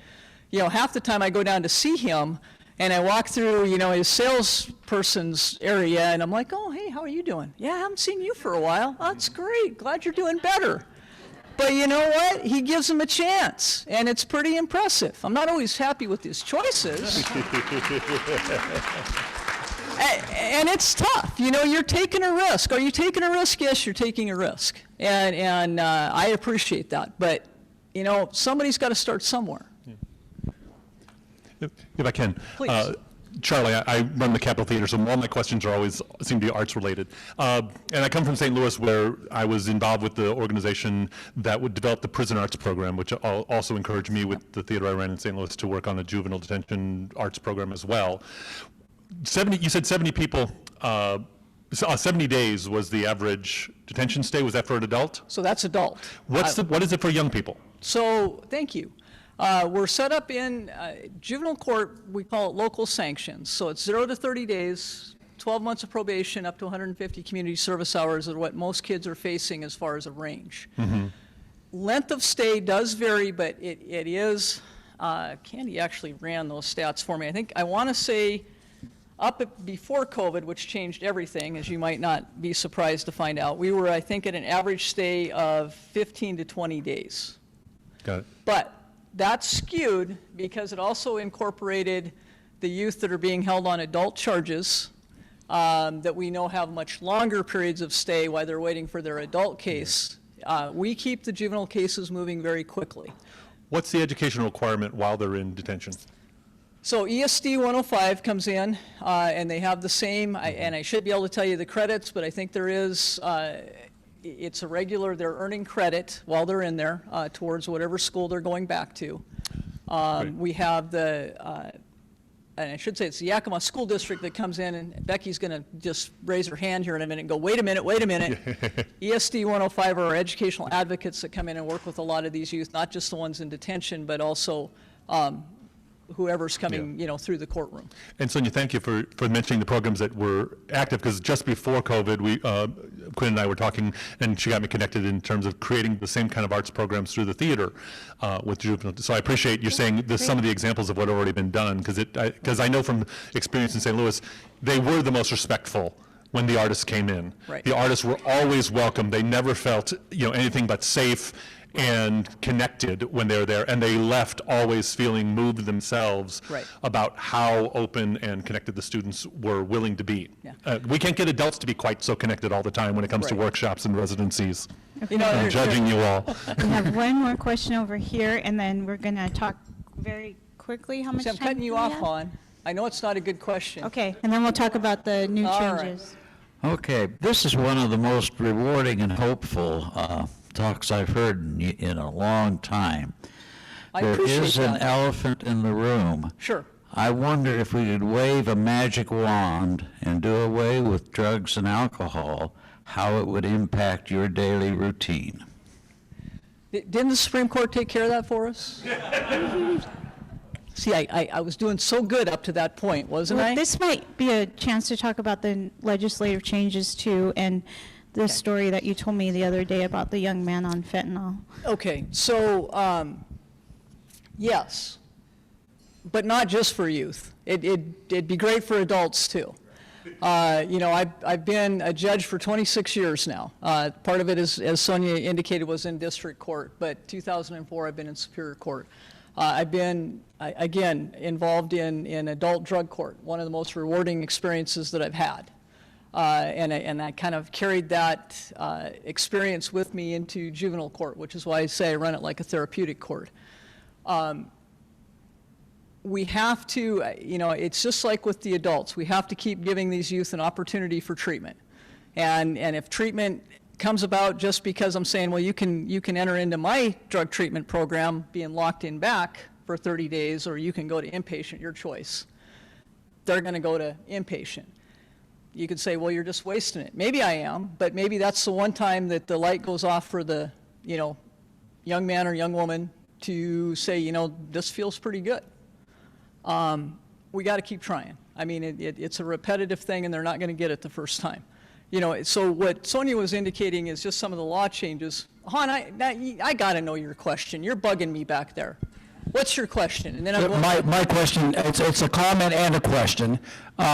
half the time I go down to see him, and I walk through, his salesperson's area, and I'm like, oh, hey, how are you doing? Yeah, I haven't seen you for a while. Oh, that's great. Glad you're doing better. But you know what? He gives them a chance, and it's pretty impressive. I'm not always happy with his choices. And it's tough. You're taking a risk. Are you taking a risk? Yes, you're taking a risk. And I appreciate that. But, somebody's got to start somewhere. If I can. Please. Charlie, I run the Capitol Theater, so all my questions always seem to be arts related. And I come from St. Louis, where I was involved with the organization that would develop the prison arts program, which also encouraged me with the theater I ran in St. Louis to work on a juvenile detention arts program as well. You said 70 people, 70 days was the average detention stay. Was that for an adult? So that's adult. What is it for young people? So, thank you. We're set up in juvenile court, we call it local sanctions. So it's 0 to 30 days, 12 months of probation, up to 150 community service hours are what most kids are facing as far as a range. Mm-hmm. Length of stay does vary, but it is, Candy actually ran those stats for me. I want to say before COVID, which changed everything, as you might not be surprised to find out, we were, I think, at an average stay of 15 to 20 days. Got it. But that's skewed because it also incorporated the youth that are being held on adult charges that we know have much longer periods of stay while they're waiting for their adult case. We keep the juvenile cases moving very quickly. What's the educational requirement while they're in detention? So ESD 105 comes in, and they have the same, and I should be able to tell you the credits, but I think there is, it's a regular, they're earning credit while they're in there towards whatever school they're going back to. We have the, and I should say it's the Yakima School District that comes in, and Becky's going to just raise her hand here in a minute and go, wait a minute. ESD 105 are our educational advocates that come in and work with a lot of these youth, not just the ones in detention, but also whoever's coming, through the courtroom. And Sonia, thank you for mentioning the programs that were active, because just before COVID, Quinn and I were talking, and she got me connected in terms of creating the same kind of arts programs through the theater with juvenile. So I appreciate you saying some of the examples of what had already been done, because I know from experience in St. Louis, they were the most respectful when the artists came in. Right. The artists were always welcome. They never felt anything but safe and connected when they were there, and they left always feeling moved themselves about how open and connected the students were willing to be. Yeah. We can't get adults to be quite so connected all the time when it comes to workshops and residencies. Okay. I'm judging you all. We have one more question over here, and then we're going to talk very quickly. How much I'm time cutting do you we off, have? Han. I know it's not a good question. Okay, and then we'll talk about the new All right. changes. Okay, this is one of the most rewarding and hopeful talks I've heard in a long time. I There appreciate is an that. elephant in the room. Sure. I wonder if we could wave a magic wand and do away with drugs and alcohol, how it would impact your daily routine. Didn't the Supreme Court take care of that for us? See, I was doing so good up to that point, wasn't Well, I? this might be a chance to talk about the legislative changes too, and the story that you told me the other day about the young man on fentanyl. Okay, so, yes, but not just for youth. It'd be great for adults too. You know, I've been a judge for 26 years now. Part of it, as Sonia indicated, was in district court, but 2004 I've been in Superior Court. I've been, again, involved in adult drug court, one of the most rewarding experiences that I've had. And I kind of carried that experience with me into juvenile court, which is why I say I run it like a therapeutic court. We have to, you know, it's just like with the adults. We have to keep giving these youth an opportunity for treatment. And if treatment comes about just because I'm saying, well, you can enter into my drug treatment program being locked in back for 30 days, or you can go to inpatient, your choice. They're going to go to inpatient. You could say, well, you're just wasting it. Maybe I am, but maybe that's the one time that the light goes off for the, you know, young man or young woman to say, you know, this feels pretty good. We got to keep trying. I mean, it's a repetitive thing, and they're not going to get it the first time. You know, so what Sonia was indicating is just some of the law changes. Hon, I got to know your question. You're bugging me back there. What's your question? And then I'm going My question, it's a comment and a question.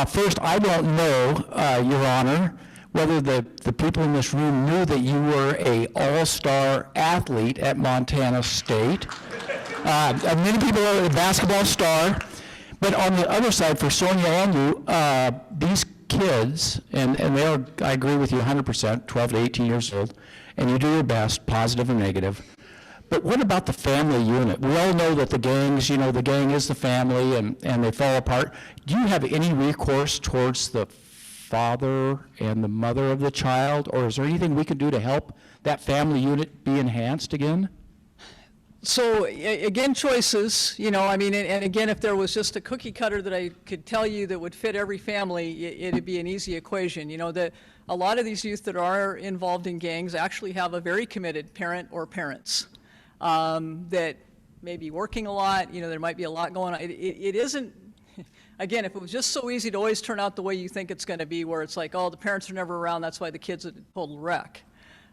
First, I don't know, Your Honor, whether the people in this room knew that you were a all-star athlete at Montana State. Many people are a basketball star. But on the other side, for Sonia and you, these kids, and they are, I agree with you 100%, 12 to 18 years old, and you do your best, positive and negative. But what about the family unit? We all know that the gangs, you know, the gang is the family, and they fall apart. Do you have any recourse towards the father and the mother of the child, or is there anything we can do to help that family unit be enhanced again? So again, choices, you know, I mean, and again, if there was just a cookie cutter that I could tell you that would fit every family, it'd be an easy equation. You know, that a lot of these youth that are involved in gangs actually have a very committed parent or parents that may be working a lot. You know, there might be a lot going on. It isn't, again, if it was just so easy to always turn out the way you think it's going to be, where it's like, oh, the parents are never around, that's why the kid's a total wreck.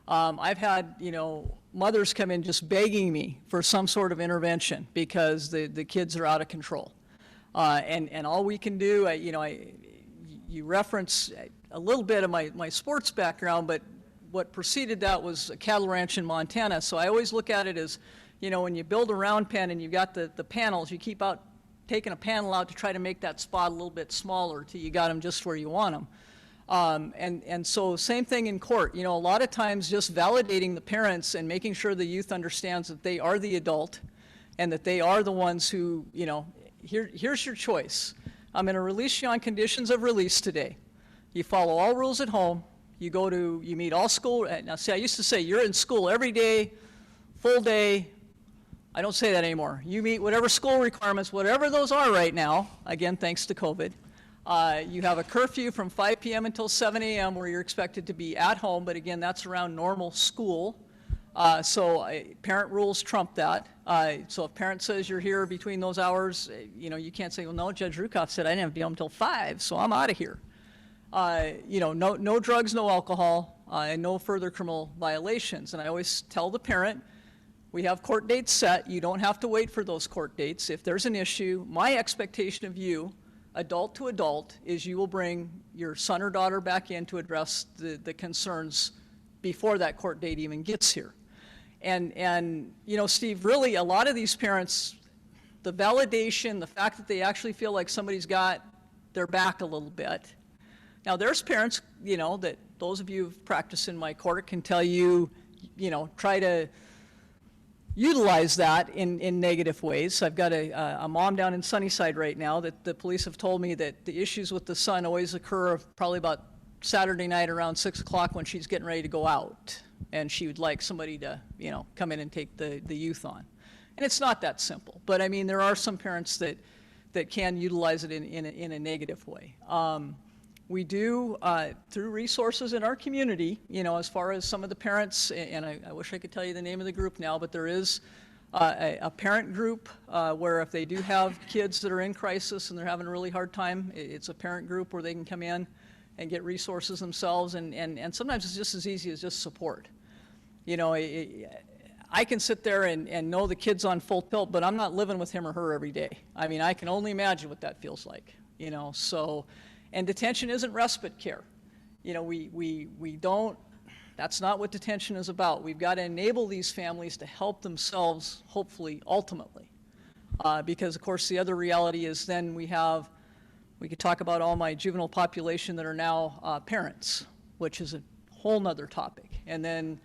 I've had, you know, mothers come in just begging me for some sort of intervention because the kids are out of control. And all we can do, you know, you reference a little bit of my sports background, but what preceded that was a cattle ranch in Montana. So I always look at it as, you know, when you build a round pen and you've got the panels, you keep taking a panel out to try to make that spot a little bit smaller till you got them just where you want them. And so same thing in court. You know, a lot of times just validating the parents and making sure the youth understands that they are the adult and that they are the ones who, you know, here's your choice. I'm going to release you on conditions of release today. You follow all rules at home. You meet all school. Now, see, I used to say you're in school every day, full day. I don't say that anymore. You meet whatever school requirements, whatever those are right now, again, thanks to COVID. You have a curfew from 5 p.m. until 7 a.m. where you're expected to be at home, but again, that's around normal school. So parent rules trump that. So if parent says you're here between those hours, you know, you can't say, well, no, Judge Rukauf said I didn't have to be home until 5, so I'm out of here. You know, no drugs, no alcohol, and no further criminal violations. And I always tell the parent, we have court dates set. You don't have to wait for those court dates. If there's an issue, my expectation of you, adult to adult, is you will bring your son or daughter back in to address the concerns before that court date even gets here. And you know, Steve, really a lot of these parents, the validation, the fact that they actually feel like somebody's got their back a little bit. Now there's parents, you know, that those of you who've practiced in my court can tell you, you know, try to utilize that in negative ways. I've got a mom down in Sunnyside right now that the police have told me that the issues with the son always occur probably about Saturday night around 6 o'clock when she's getting ready to go out, and she would like somebody to, you know, come in and take the youth on. And it's not that simple, but I mean, there are some parents that can utilize it in a negative way. We do, through resources in our community, you know, as far as some of the parents, and I wish I could tell you the name of the group now, but there is a parent group where if they do have kids that are in crisis and they're having a really hard time, it's a parent group where they can come in and get resources themselves, and sometimes it's just as easy as just support. You know, I can sit there and know the kid's on full tilt, but I'm not living with him or her every day. I mean, I can only imagine what that feels like, you know, so, and detention isn't respite care. You know, we don't, that's not what detention is about. We've got to enable these families to help themselves, hopefully, ultimately. Because, of course, the other reality is then we could talk about all my juvenile population that are now parents, which is a whole nother topic. And then,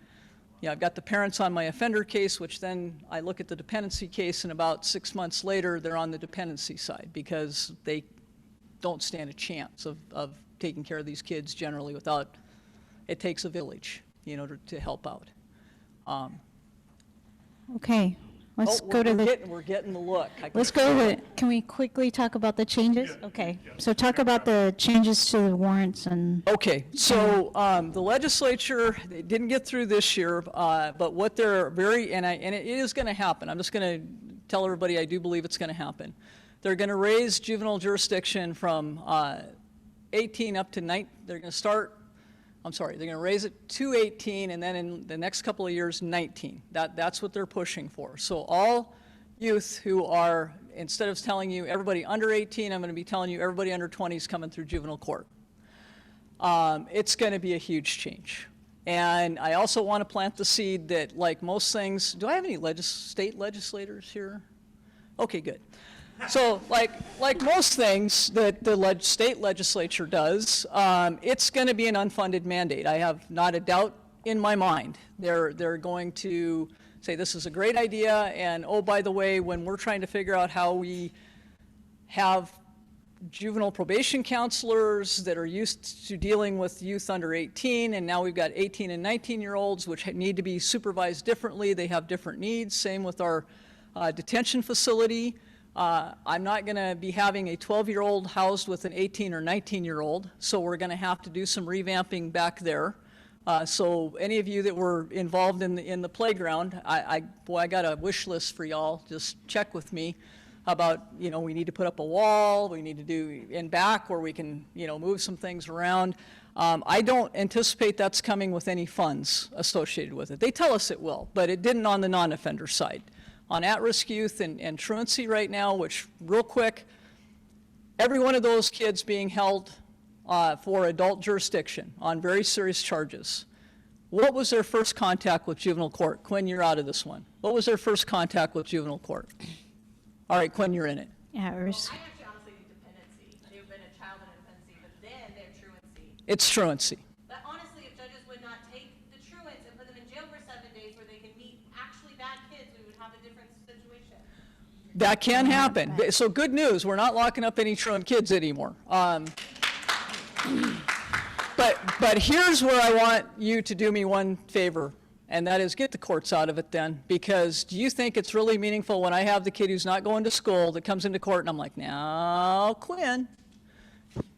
you know, I've got the parents on my offender case, which then I look at the dependency case, and about 6 months later, they're on the dependency side because they don't stand a chance of taking care of these kids generally without, it takes a village, you know, to help out. Okay, let's go to the. We're getting the look. Let's go to, can we quickly talk about the changes? Okay, so talk about the changes to the warrants and. Okay, so the legislature, they didn't get through this year, but what they're very, and it is going to happen. I'm just going to tell everybody I do believe it's going to happen. They're going to raise juvenile jurisdiction from 18 up to 9. They're going to start, I'm sorry, they're going to raise it to 18, and then in the next couple of years, 19. That's what they're pushing for. So all youth who are, instead of telling you everybody under 18, I'm going to be telling you everybody under 20 is coming through juvenile court. It's going to be a huge change. And I also want to plant the seed that, like most things, do I have any state legislators here? Okay, good. So like most things that the state legislature does, it's going to be an unfunded mandate. I have not a doubt in my mind. They're going to say this is a great idea, and oh, by the way, when we're trying to figure out how we have juvenile probation counselors that are used to dealing with youth under 18, and now we've got 18 and 19-year-olds which need to be supervised differently. They have different needs. Same with our detention facility. I'm not going to be having a 12-year-old housed with an 18 or 19-year-old, so we're going to have to do some revamping back there. So any of you that were involved in the playground, I got a wish list for y'all. Just check with me about, you know, we need to put up a wall, we need to do in back where we can, you know, move some things around. I don't anticipate that's coming with any funds associated with it. They tell us it will, but it didn't on the non-offender side. On at-risk youth and truancy right now, which, real quick, every one of those kids being held for adult jurisdiction on very serious charges. What was their first contact with juvenile court? Quinn, you're out of this one. What was their first contact with juvenile court? All right, Quinn, you're in it. At-risk. I actually honestly do dependency. They've been a child in dependency, but then they're truancy. It's truancy. But honestly, if judges would not take the truants and put them in jail for 7 days where they can meet actually bad kids, we would have a different situation. That can happen. So good news, we're not locking up any truant kids anymore. But here's where I want you to do me one favor, and that is get the courts out of it then, because do you think it's really meaningful when I have the kid who's not going to school that comes into court and I'm like, now, Quinn,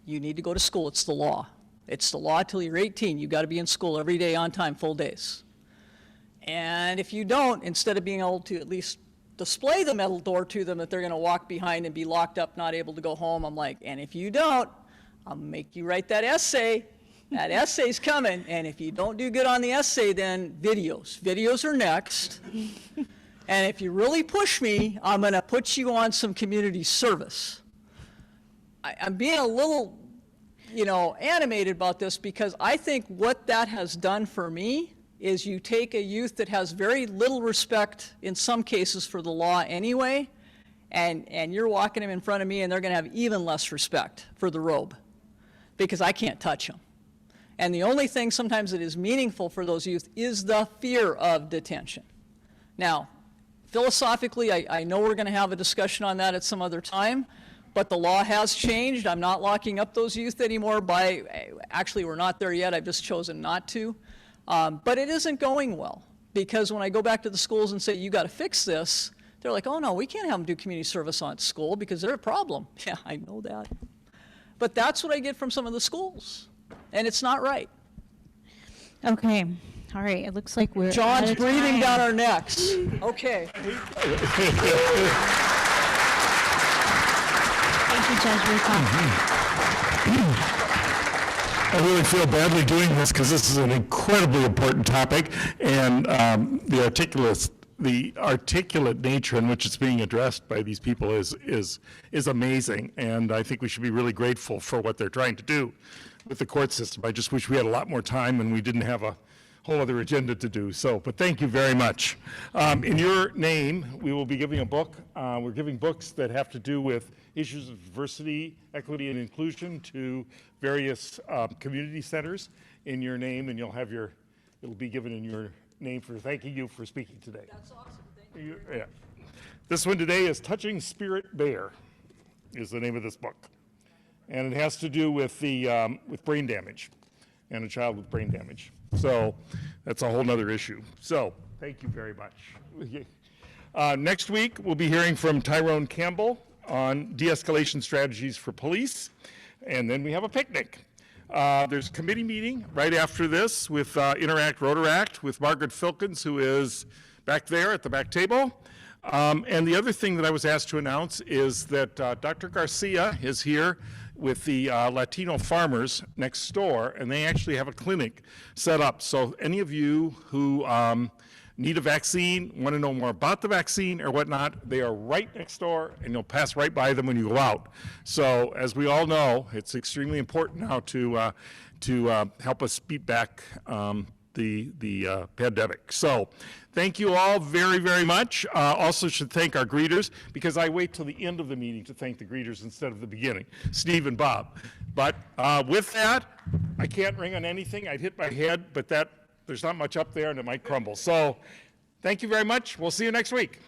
you need to go to school. It's the law. It's the law till you're 18. You've got to be in school every day on time, full days. And if you don't, instead of being able to at least display the metal door to them that they're going to walk behind and be locked up, not able to go home, I'm like, and if you don't, I'll make you write that essay. That essay's coming, and if you don't do good on the essay, then videos. Videos are next. And if you really push me, I'm going to put you on some community service. I'm being a little, you know, animated about this because I think what that has done for me is you take a youth that has very little respect in some cases for the law anyway, and you're walking them in front of me and they're going to have even less respect for the robe because I can't touch them. And the only thing sometimes that is meaningful for those youth is the fear of detention. Now, philosophically, I know we're going to have a discussion on that at some other time, But the law has changed. I'm not locking up those youth anymore actually, we're not there yet. I've just chosen not to. But it isn't going well, because when I go back to the schools and say, you got to fix this, they're like, oh no, we can't have them do community service on school because they're a problem. Yeah, I know that. But that's what I get from some of the schools, and it's not right. Okay, all right, it looks like we're John's out of breathing time. down our necks. Okay. Thank you, Judge Ruth. I really feel badly doing this because this is an incredibly important topic, and the articulate nature in which it's being addressed by these people is amazing, and I think we should be really grateful for what they're trying to do with the court system. I just wish we had a lot more time and we didn't have a whole other agenda to do. So, but thank you very much. In your name, we will be giving a book. We're giving books that have to do with issues of diversity, equity, and inclusion to various community centers in your name, and it'll be given in your name for thanking you for speaking today. That's awesome. Thank you. Yeah. This one today is Touching Spirit Bear, is the name of this book. And it has to do with with brain damage and a child with brain damage. So that's a whole nother issue. So thank you very much. Next week, we'll be hearing from Tyrone Campbell on de-escalation strategies for police. And then we have a picnic. There's a committee meeting right after this with Interact Rotaract with Margaret Filkins, who is back there at the back table. And the other thing that I was asked to announce is that Dr. Garcia is here with the Latino farmers next door, and they actually have a clinic set up. So any of you who need a vaccine, want to know more about the vaccine or whatnot, they are right next door, and you'll pass right by them when you go out. So as we all know, it's extremely important now to help us beat back the pandemic. So thank you all very, very much. Also should thank our greeters, because I wait till the end of the meeting to thank the greeters instead of the beginning, Steve and Bob. But with that, I can't ring on anything. I'd hit my head, but there's not much up there and it might crumble. So thank you very much. We'll see you next week.